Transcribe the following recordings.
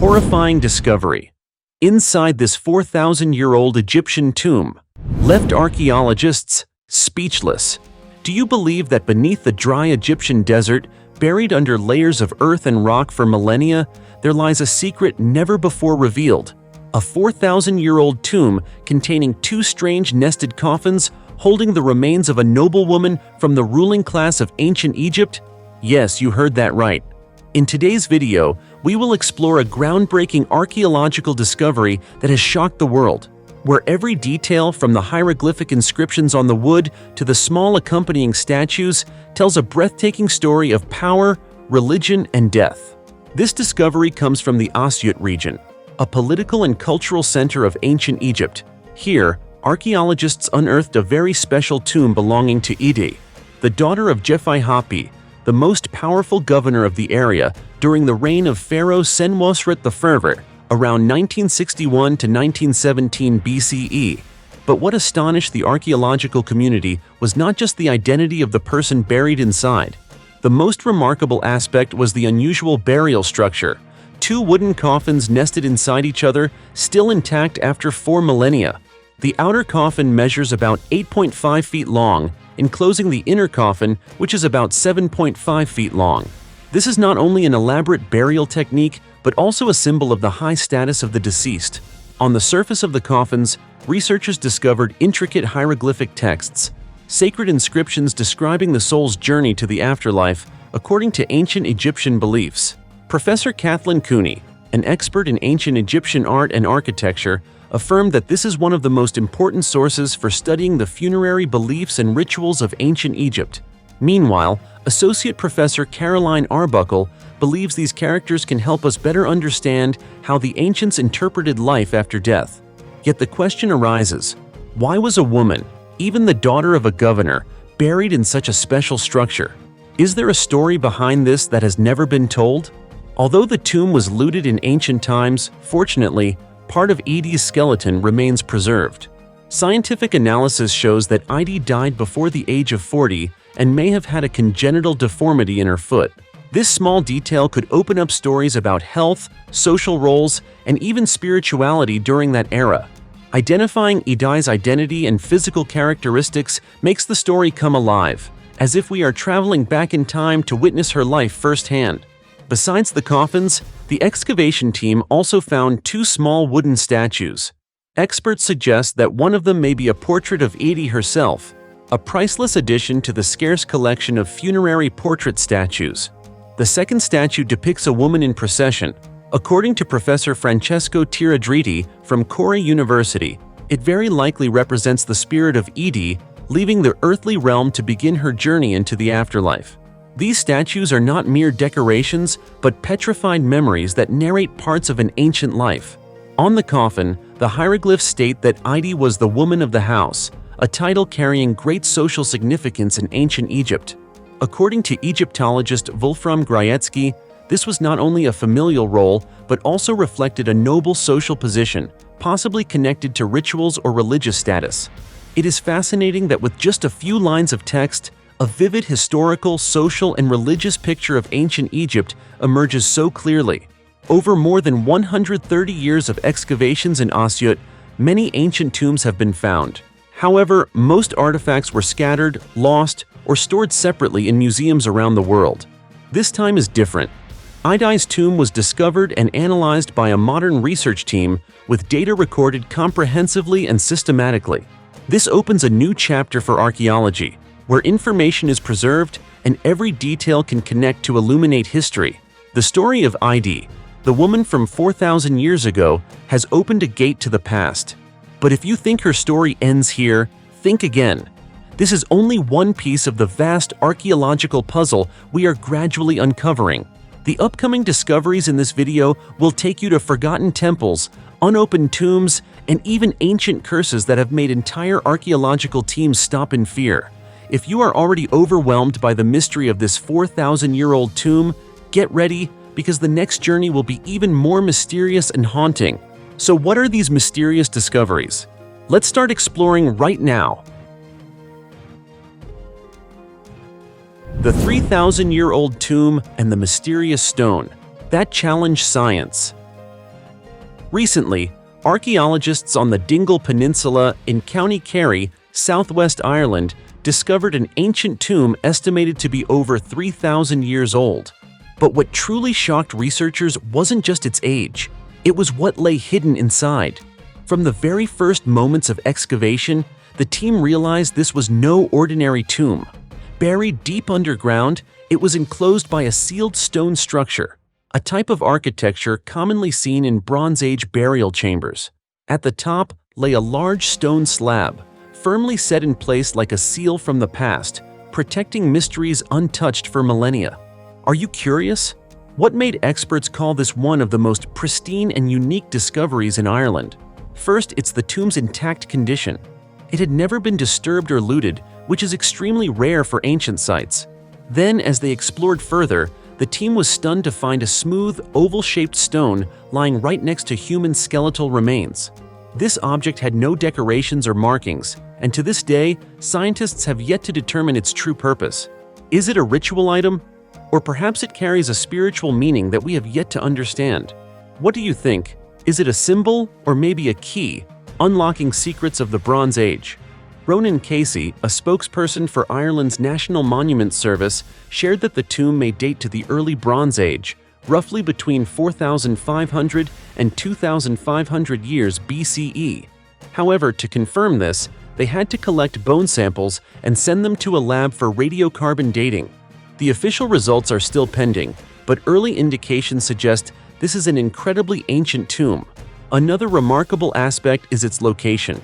Horrifying discovery. Inside this 4,000-year-old Egyptian tomb, left archaeologists speechless. Do you believe that beneath the dry Egyptian desert, buried under layers of earth and rock for millennia, there lies a secret never before revealed? A 4,000-year-old tomb containing two strange nested coffins holding the remains of a noblewoman from the ruling class of ancient Egypt? Yes, you heard that right. In today's video, we will explore a groundbreaking archaeological discovery that has shocked the world, where every detail from the hieroglyphic inscriptions on the wood to the small accompanying statues tells a breathtaking story of power, religion, and death. This discovery comes from the Asyut region, a political and cultural center of ancient Egypt. Here, archaeologists unearthed a very special tomb belonging to Idi, the daughter of Jephai-Hapi, the most powerful governor of the area during the reign of Pharaoh Senwosret I, around 1961 to 1917 BCE. But what astonished the archaeological community was not just the identity of the person buried inside. The most remarkable aspect was the unusual burial structure. Two wooden coffins nested inside each other, still intact after 4 millennia. The outer coffin measures about 8.5 feet long, enclosing the inner coffin, which is about 7.5 feet long. This is not only an elaborate burial technique, but also a symbol of the high status of the deceased. On the surface of the coffins, researchers discovered intricate hieroglyphic texts, sacred inscriptions describing the soul's journey to the afterlife, according to ancient Egyptian beliefs. Professor Kathleen Cooney, an expert in ancient Egyptian art and architecture, affirmed that this is one of the most important sources for studying the funerary beliefs and rituals of ancient Egypt. Meanwhile, Associate Professor Caroline Arbuckle believes these characters can help us better understand how the ancients interpreted life after death. Yet the question arises, why was a woman, even the daughter of a governor, buried in such a special structure? Is there a story behind this that has never been told? Although the tomb was looted in ancient times, fortunately, part of Idi's skeleton remains preserved. Scientific analysis shows that Idi died before the age of 40 and may have had a congenital deformity in her foot. This small detail could open up stories about health, social roles, and even spirituality during that era. Identifying Idi's identity and physical characteristics makes the story come alive, as if we are traveling back in time to witness her life firsthand. Besides the coffins, the excavation team also found two small wooden statues. Experts suggest that one of them may be a portrait of Idi herself, a priceless addition to the scarce collection of funerary portrait statues. The second statue depicts a woman in procession. According to Professor Francesco Tiradriti from Corey University, it very likely represents the spirit of Idi leaving the earthly realm to begin her journey into the afterlife. These statues are not mere decorations, but petrified memories that narrate parts of an ancient life. On the coffin, the hieroglyphs state that Idi was the woman of the house, a title carrying great social significance in ancient Egypt. According to Egyptologist Wolfram Grajecki, this was not only a familial role, but also reflected a noble social position, possibly connected to rituals or religious status. It is fascinating that with just a few lines of text, a vivid historical, social, and religious picture of ancient Egypt emerges so clearly. Over more than 130 years of excavations in Asyut, many ancient tombs have been found. However, most artifacts were scattered, lost, or stored separately in museums around the world. This time is different. Idi's tomb was discovered and analyzed by a modern research team with data recorded comprehensively and systematically. This opens a new chapter for archaeology, where information is preserved and every detail can connect to illuminate history. The story of Idi, the woman from 4,000 years ago, has opened a gate to the past. But if you think her story ends here, think again. This is only one piece of the vast archaeological puzzle we are gradually uncovering. The upcoming discoveries in this video will take you to forgotten temples, unopened tombs, and even ancient curses that have made entire archaeological teams stop in fear. If you are already overwhelmed by the mystery of this 4,000-year-old tomb, get ready, because the next journey will be even more mysterious and haunting. So what are these mysterious discoveries? Let's start exploring right now. The 3,000-year-old tomb and the mysterious stone that challenge science. Recently, archaeologists on the Dingle Peninsula in County Kerry, southwest Ireland, discovered an ancient tomb estimated to be over 3,000 years old. But what truly shocked researchers wasn't just its age, it was what lay hidden inside. From the very first moments of excavation, the team realized this was no ordinary tomb. Buried deep underground, it was enclosed by a sealed stone structure, a type of architecture commonly seen in Bronze Age burial chambers. At the top lay a large stone slab, firmly set in place like a seal from the past, protecting mysteries untouched for millennia. Are you curious? What made experts call this one of the most pristine and unique discoveries in Ireland? First, it's the tomb's intact condition. It had never been disturbed or looted, which is extremely rare for ancient sites. Then, as they explored further, the team was stunned to find a smooth, oval-shaped stone lying right next to human skeletal remains. This object had no decorations or markings, and to this day, scientists have yet to determine its true purpose. Is it a ritual item? Or perhaps it carries a spiritual meaning that we have yet to understand? What do you think? Is it a symbol or maybe a key, unlocking secrets of the Bronze Age? Ronan Casey, a spokesperson for Ireland's National Monument Service, shared that the tomb may date to the early Bronze Age, roughly between 4,500 and 2,500 years BCE. However, to confirm this, they had to collect bone samples and send them to a lab for radiocarbon dating. The official results are still pending, but early indications suggest this is an incredibly ancient tomb. Another remarkable aspect is its location.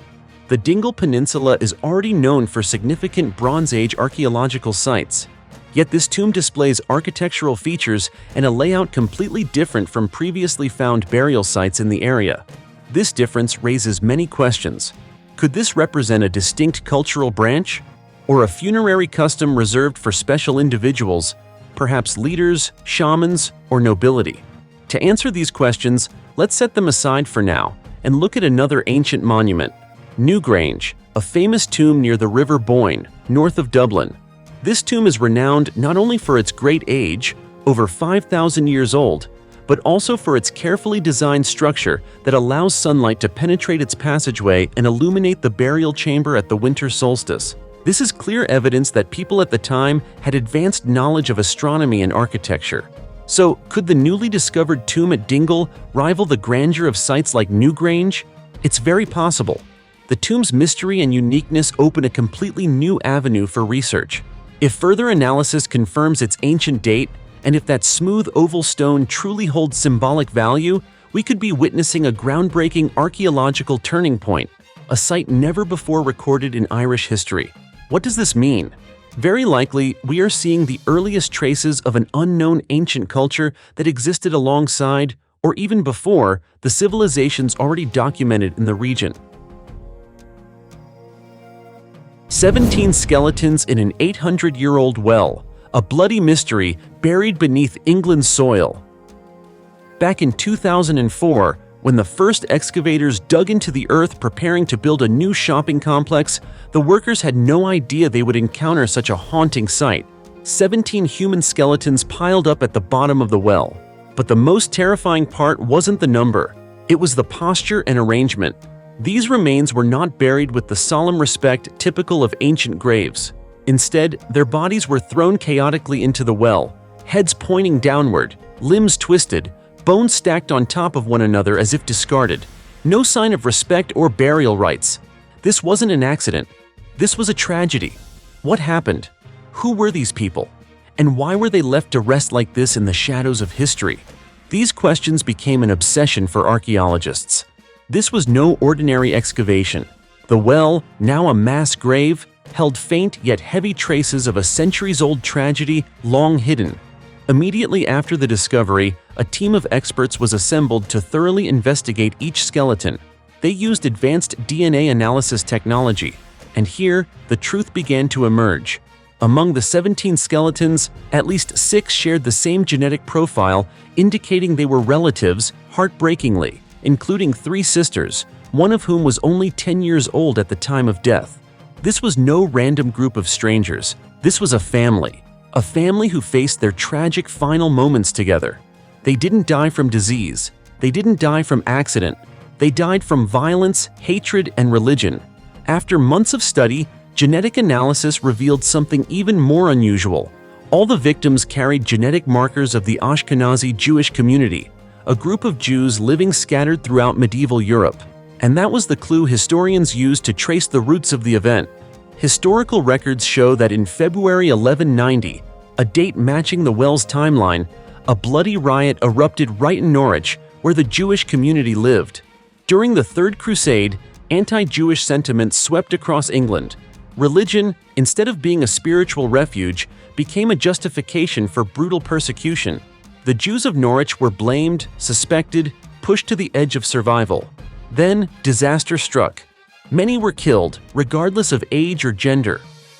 The Dingle Peninsula is already known for significant Bronze Age archaeological sites. Yet this tomb displays architectural features and a layout completely different from previously found burial sites in the area. This difference raises many questions. Could this represent a distinct cultural branch? Or a funerary custom reserved for special individuals, perhaps leaders, shamans, or nobility? To answer these questions, let's set them aside for now and look at another ancient monument, Newgrange, a famous tomb near the River Boyne, north of Dublin. This tomb is renowned not only for its great age, over 5,000 years old, but also for its carefully designed structure that allows sunlight to penetrate its passageway and illuminate the burial chamber at the winter solstice. This is clear evidence that people at the time had advanced knowledge of astronomy and architecture. So, could the newly discovered tomb at Dingle rival the grandeur of sites like Newgrange? It's very possible. The tomb's mystery and uniqueness open a completely new avenue for research. If further analysis confirms its ancient date, and if that smooth oval stone truly holds symbolic value, we could be witnessing a groundbreaking archaeological turning point, a site never before recorded in Irish history. What does this mean? Very likely, we are seeing the earliest traces of an unknown ancient culture that existed alongside, or even before, the civilizations already documented in the region. 17 skeletons in an 800-year-old well, a bloody mystery buried beneath England's soil. Back in 2004, when the first excavators dug into the earth preparing to build a new shopping complex, the workers had no idea they would encounter such a haunting sight. 17 human skeletons piled up at the bottom of the well. But the most terrifying part wasn't the number. It was the posture and arrangement. These remains were not buried with the solemn respect typical of ancient graves. Instead, their bodies were thrown chaotically into the well, heads pointing downward, limbs twisted, bones stacked on top of one another as if discarded. No sign of respect or burial rites. This wasn't an accident. This was a tragedy. What happened? Who were these people? And why were they left to rest like this in the shadows of history? These questions became an obsession for archaeologists. This was no ordinary excavation. The well, now a mass grave, held faint yet heavy traces of a centuries-old tragedy long hidden. Immediately after the discovery, a team of experts was assembled to thoroughly investigate each skeleton. They used advanced DNA analysis technology, and here, the truth began to emerge. Among the 17 skeletons, at least 6 shared the same genetic profile, indicating they were relatives, heartbreakingly, including 3 sisters, one of whom was only 10 years old at the time of death. This was no random group of strangers. This was a family who faced their tragic final moments together. They didn't die from disease. They didn't die from accident. They died from violence, hatred, and religion. After months of study, genetic analysis revealed something even more unusual. All the victims carried genetic markers of the Ashkenazi Jewish community, a group of Jews living scattered throughout medieval Europe. And that was the clue historians used to trace the roots of the event. Historical records show that in February 1190, a date matching the Wells timeline, a bloody riot erupted right in Norwich, where the Jewish community lived. During the Third Crusade, anti-Jewish sentiments swept across England. Religion, instead of being a spiritual refuge, became a justification for brutal persecution. The Jews of Norwich were blamed, suspected, pushed to the edge of survival. Then, disaster struck. Many were killed, regardless of age or gender.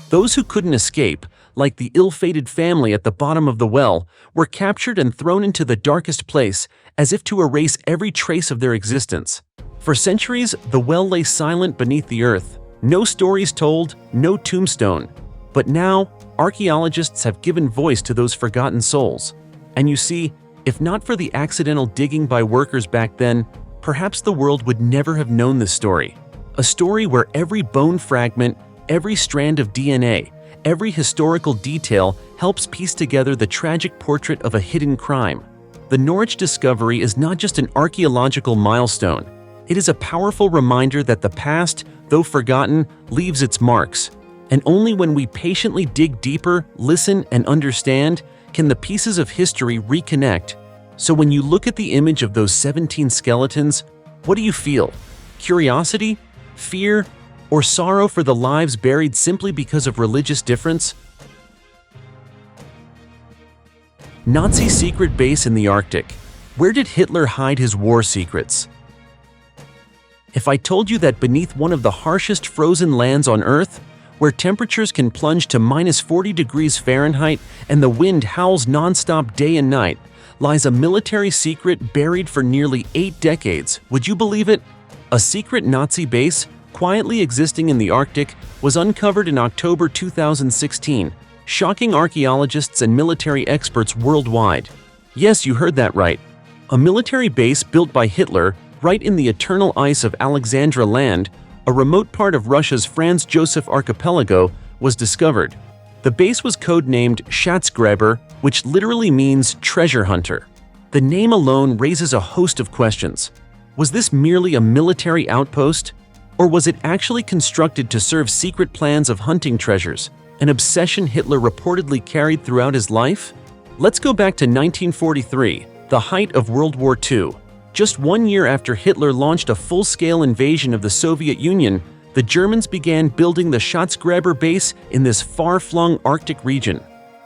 Those who couldn't escape, like the ill-fated family at the bottom of the well, were captured and thrown into the darkest place, as if to erase every trace of their existence. For centuries, the well lay silent beneath the earth. No stories told, no tombstone. But now, archaeologists have given voice to those forgotten souls. And you see, if not for the accidental digging by workers back then, perhaps the world would never have known this story. A story where every bone fragment, every strand of DNA, every historical detail helps piece together the tragic portrait of a hidden crime. The Norwich discovery is not just an archaeological milestone. It is a powerful reminder that the past, though forgotten, leaves its marks. And only when we patiently dig deeper, listen, and understand can the pieces of history reconnect. So when you look at the image of those 17 skeletons, what do you feel? Curiosity? Fear? Or sorrow for the lives buried simply because of religious difference? Nazi secret base in the Arctic. Where did Hitler hide his war secrets? If I told you that beneath one of the harshest frozen lands on Earth, where temperatures can plunge to -40 degrees Fahrenheit and the wind howls nonstop day and night, lies a military secret buried for nearly 8 decades, would you believe it? A secret Nazi base, quietly existing in the Arctic, was uncovered in October 2016, shocking archaeologists and military experts worldwide. Yes, you heard that right. A military base built by Hitler right in the eternal ice of Alexandra Land, a remote part of Russia's Franz Josef Archipelago, was discovered. The base was codenamed Schatzgräber, which literally means treasure hunter. The name alone raises a host of questions. Was this merely a military outpost? Or was it actually constructed to serve secret plans of hunting treasures, an obsession Hitler reportedly carried throughout his life? Let's go back to 1943, the height of World War II. Just 1 year after Hitler launched a full-scale invasion of the Soviet Union, the Germans began building the Schatzgräber base in this far-flung Arctic region.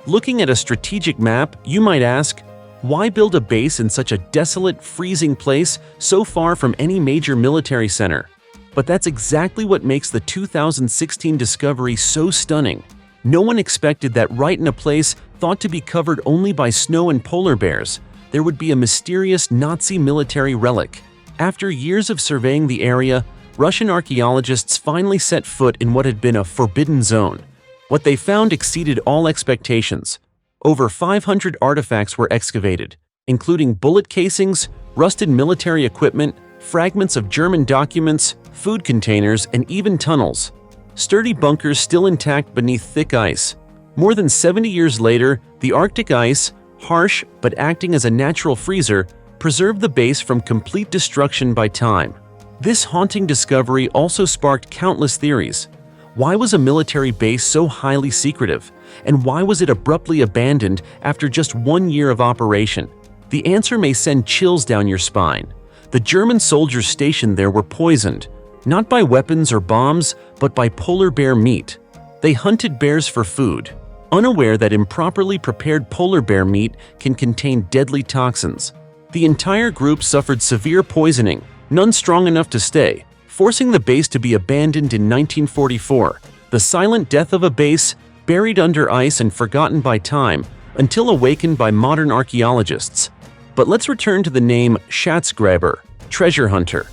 Looking at a strategic map, you might ask, why build a base in such a desolate, freezing place so far from any major military center? But that's exactly what makes the 2016 discovery so stunning. No one expected that right in a place thought to be covered only by snow and polar bears, there would be a mysterious Nazi military relic. After years of surveying the area, Russian archaeologists finally set foot in what had been a forbidden zone. What they found exceeded all expectations. Over 500 artifacts were excavated, including bullet casings, rusted military equipment, fragments of German documents, food containers, and even tunnels. Sturdy bunkers still intact beneath thick ice. More than 70 years later, the Arctic ice, harsh but acting as a natural freezer, preserved the base from complete destruction by time. This haunting discovery also sparked countless theories. Why was a military base so highly secretive? And why was it abruptly abandoned after just 1 year of operation? The answer may send chills down your spine. The German soldiers stationed there were poisoned, not by weapons or bombs, but by polar bear meat. They hunted bears for food, unaware that improperly prepared polar bear meat can contain deadly toxins. The entire group suffered severe poisoning, none strong enough to stay, forcing the base to be abandoned in 1944, the silent death of a base buried under ice and forgotten by time until awakened by modern archaeologists. But let's return to the name Schatzgräber, treasure hunter.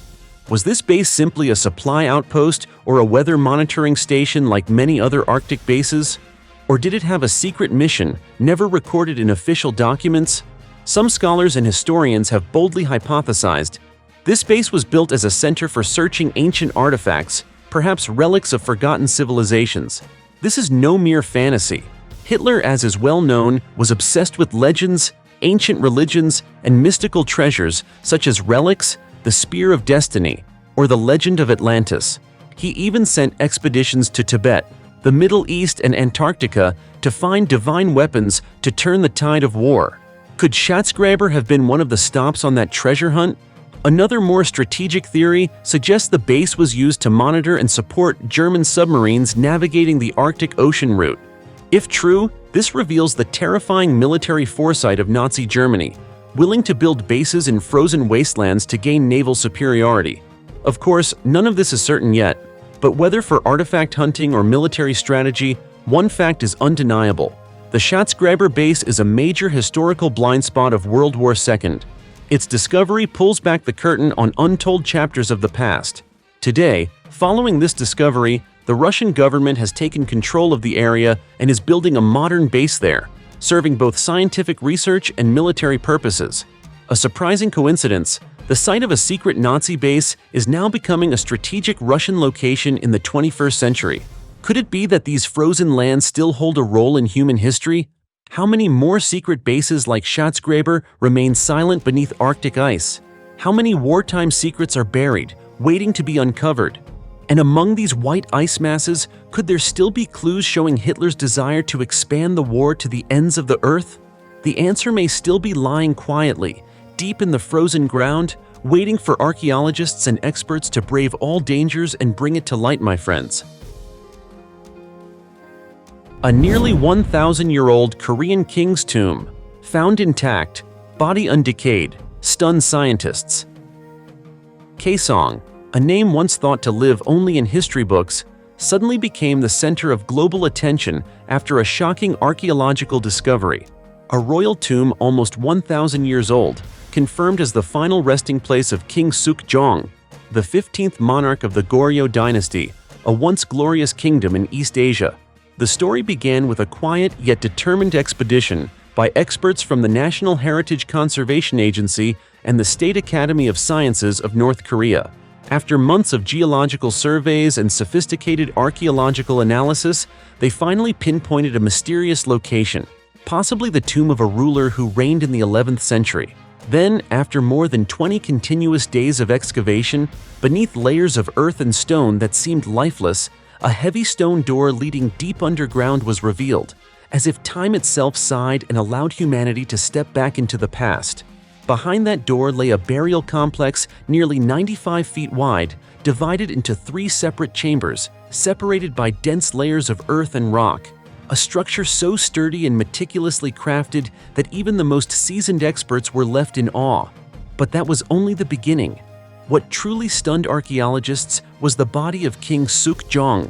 Was this base simply a supply outpost or a weather monitoring station like many other Arctic bases? Or did it have a secret mission, never recorded in official documents? Some scholars and historians have boldly hypothesized this base was built as a center for searching ancient artifacts, perhaps relics of forgotten civilizations. This is no mere fantasy. Hitler, as is well known, was obsessed with legends, ancient religions, and mystical treasures such as relics, the Spear of Destiny, or the Legend of Atlantis. He even sent expeditions to Tibet, the Middle East, and Antarctica to find divine weapons to turn the tide of war. Could Schatzgräber have been one of the stops on that treasure hunt? Another more strategic theory suggests the base was used to monitor and support German submarines navigating the Arctic Ocean route. If true, this reveals the terrifying military foresight of Nazi Germany, willing to build bases in frozen wastelands to gain naval superiority. Of course, none of this is certain yet, but whether for artifact hunting or military strategy, one fact is undeniable. The Schatzgräber base is a major historical blind spot of World War II. Its discovery pulls back the curtain on untold chapters of the past. Today, following this discovery, the Russian government has taken control of the area and is building a modern base there, serving both scientific research and military purposes. A surprising coincidence, the site of a secret Nazi base is now becoming a strategic Russian location in the 21st century. Could it be that these frozen lands still hold a role in human history? How many more secret bases like Schatzgräber remain silent beneath Arctic ice? How many wartime secrets are buried, waiting to be uncovered? And among these white ice masses, could there still be clues showing Hitler's desire to expand the war to the ends of the earth? The answer may still be lying quietly, deep in the frozen ground, waiting for archaeologists and experts to brave all dangers and bring it to light, my friends. A nearly 1,000-year-old Korean king's tomb, found intact, body undecayed, stunned scientists. Kaesong, a name once thought to live only in history books, suddenly became the center of global attention after a shocking archaeological discovery. A royal tomb almost 1,000 years old, confirmed as the final resting place of King Sukjong, the 15th monarch of the Goryeo dynasty, a once glorious kingdom in East Asia. The story began with a quiet yet determined expedition by experts from the National Heritage Conservation Agency and the State Academy of Sciences of North Korea. After months of geological surveys and sophisticated archaeological analysis, they finally pinpointed a mysterious location, possibly the tomb of a ruler who reigned in the 11th century. Then, after more than 20 continuous days of excavation, beneath layers of earth and stone that seemed lifeless, a heavy stone door leading deep underground was revealed, as if time itself sighed and allowed humanity to step back into the past. Behind that door lay a burial complex nearly 95 feet wide, divided into 3 separate chambers, separated by dense layers of earth and rock. A structure so sturdy and meticulously crafted that even the most seasoned experts were left in awe. But that was only the beginning. What truly stunned archaeologists was the body of King Sukjong.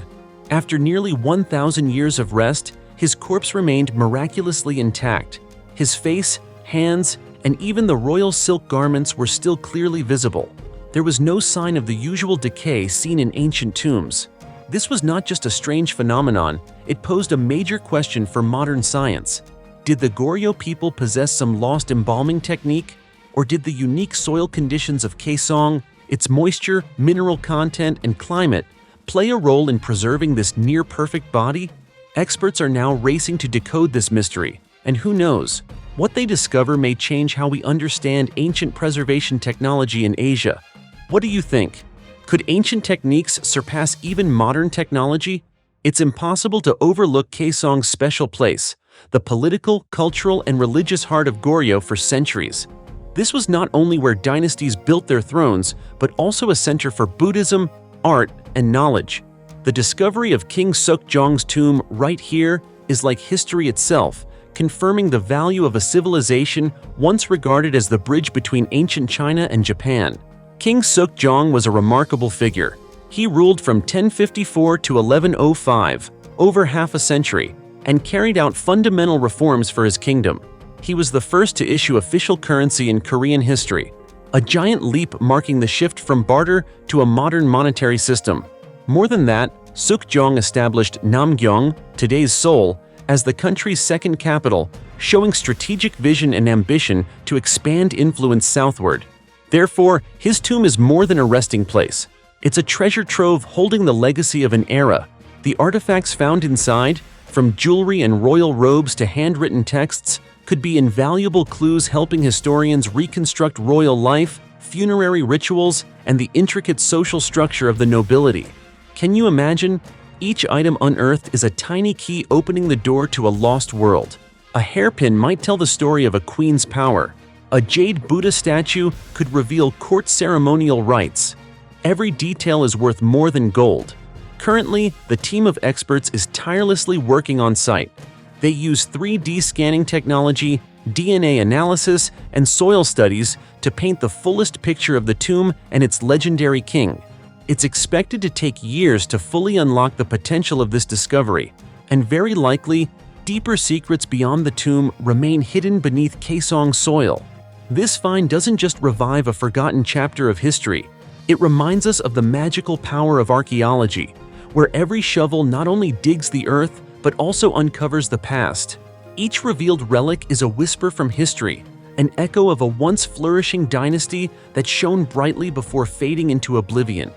After nearly 1,000 years of rest, his corpse remained miraculously intact. His face, hands, and even the royal silk garments were still clearly visible. There was no sign of the usual decay seen in ancient tombs. This was not just a strange phenomenon, it posed a major question for modern science. Did the Goryeo people possess some lost embalming technique? Or did the unique soil conditions of Kaesong, its moisture, mineral content, and climate, play a role in preserving this near-perfect body? Experts are now racing to decode this mystery, and who knows, what they discover may change how we understand ancient preservation technology in Asia. What do you think? Could ancient techniques surpass even modern technology? It's impossible to overlook Kaesong's special place, the political, cultural, and religious heart of Goryeo for centuries. This was not only where dynasties built their thrones, but also a center for Buddhism, art, and knowledge. The discovery of King Sukjong's tomb right here is like history itself, confirming the value of a civilization once regarded as the bridge between ancient China and Japan. King Sukjong was a remarkable figure. He ruled from 1054 to 1105, over half a century, and carried out fundamental reforms for his kingdom. He was the first to issue official currency in Korean history, a giant leap marking the shift from barter to a modern monetary system. More than that, Sukjong established Namgyeong, today's Seoul, as the country's second capital, showing strategic vision and ambition to expand influence southward. Therefore, his tomb is more than a resting place. It's a treasure trove holding the legacy of an era. The artifacts found inside, from jewelry and royal robes to handwritten texts, could be invaluable clues helping historians reconstruct royal life, funerary rituals, and the intricate social structure of the nobility. Can you imagine? Each item unearthed is a tiny key opening the door to a lost world. A hairpin might tell the story of a queen's power. A jade Buddha statue could reveal court ceremonial rites. Every detail is worth more than gold. Currently, the team of experts is tirelessly working on site. They use 3D scanning technology, DNA analysis, and soil studies to paint the fullest picture of the tomb and its legendary king. It's expected to take years to fully unlock the potential of this discovery, and very likely, deeper secrets beyond the tomb remain hidden beneath Kaesong soil. This find doesn't just revive a forgotten chapter of history, it reminds us of the magical power of archaeology, where every shovel not only digs the earth, but also uncovers the past. Each revealed relic is a whisper from history, an echo of a once flourishing dynasty that shone brightly before fading into oblivion.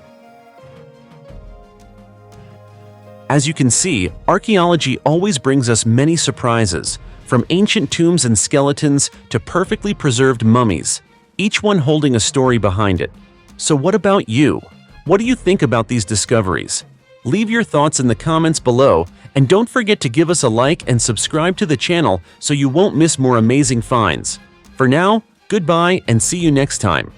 As you can see, archaeology always brings us many surprises, from ancient tombs and skeletons to perfectly preserved mummies, each one holding a story behind it. So what about you? What do you think about these discoveries? Leave your thoughts in the comments below, and don't forget to give us a like and subscribe to the channel so you won't miss more amazing finds. For now, goodbye and see you next time.